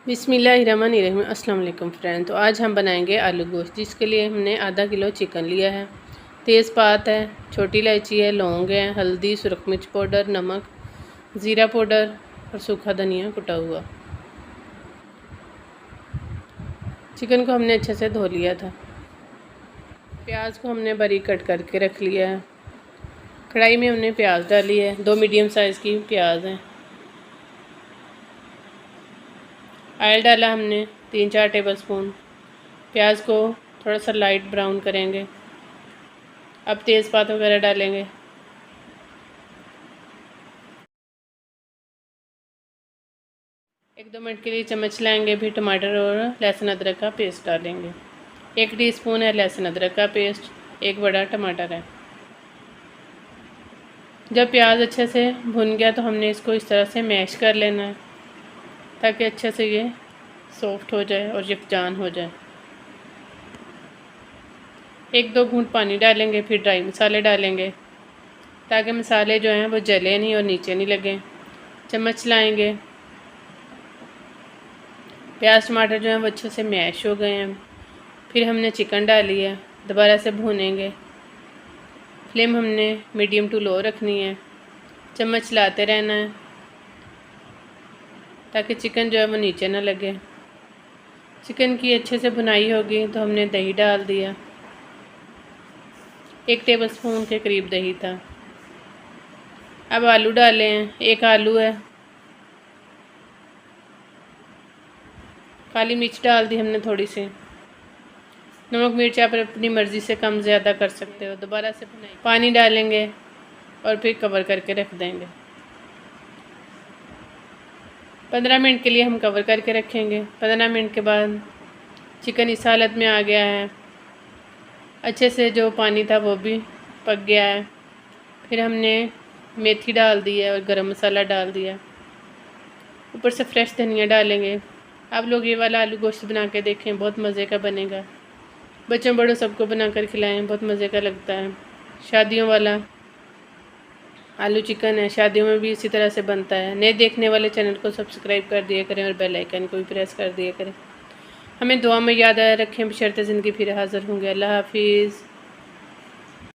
बिस्मिल्लाहिर्रहमानिर्रहीम। अस्सलाम वालेकुम फ्रेंड। तो आज हम बनाएंगे आलू गोश्त, जिसके लिए हमने आधा किलो चिकन लिया है, तेज़पात है, छोटी इलायची है, लौंग है, हल्दी, सुरख मिर्च पाउडर, नमक, ज़ीरा पाउडर और सूखा धनिया कुटा हुआ। चिकन को हमने अच्छे से धो लिया था। प्याज को हमने बारीक कट करके रख लिया है। कढ़ाई में हमने प्याज डाली है, 2 मीडियम साइज़ की प्याज हैं। ऑयल डाला हमने 3-4 टेबलस्पून। प्याज को थोड़ा सा लाइट ब्राउन करेंगे। अब तेज़पात वगैरह डालेंगे। एक 2 मिनट के लिए चम्मच लाएंगे। फिर टमाटर और लहसुन अदरक का पेस्ट डालेंगे। 1 टीस्पून है लहसुन अदरक का पेस्ट, 1 बड़ा टमाटर है। जब प्याज अच्छे से भुन गया तो हमने इसको इस तरह से मैश कर लेना है, ताकि अच्छे से ये सॉफ्ट हो जाए और यकजान हो जाए। 1-2 घूंट पानी डालेंगे। फिर ड्राई मसाले डालेंगे, ताकि मसाले जो हैं वो जले नहीं और नीचे नहीं लगें। चम्मच लाएंगे। प्याज टमाटर जो हैं वो अच्छे से मैश हो गए हैं। फिर हमने चिकन डाली है, दोबारा से भूनेंगे। फ्लेम हमने मीडियम टू लो रखनी है। चम्मच लाते रहना है, ताकि चिकन जो है वो नीचे ना लगे। चिकन की अच्छे से भुनाई होगी तो हमने दही डाल दिया। 1 टेबलस्पून के करीब दही था। अब आलू डाले हैं। 1 आलू है। काली मिर्च डाल दी हमने थोड़ी सी। नमक मिर्च आप अपनी मर्ज़ी से कम ज़्यादा कर सकते हो। दोबारा से भुनाई, पानी डालेंगे और फिर कवर करके रख देंगे। 15 मिनट के लिए हम कवर करके रखेंगे। 15 मिनट के बाद चिकन इस हालत में आ गया है। अच्छे से जो पानी था वो भी पक गया है। फिर हमने मेथी डाल दी है और गरम मसाला डाल दिया। ऊपर से फ्रेश धनिया डालेंगे। आप लोग ये वाला आलू गोश्त बना के देखें, बहुत मज़े का बनेगा। बच्चों बड़ों सबको बनाकर खिलाएं, बहुत मज़े का लगता है। शादियों वाला आलू चिकन है, शादियों में भी इसी तरह से बनता है। नए देखने वाले चैनल को सब्सक्राइब कर दिया करें और बेल आइकन को भी प्रेस कर दिया करें। हमें दुआ में याद आया रखें। बशर्ते ज़िंदगी फिर हाज़िर होंगे। अल्लाह हाफिज़।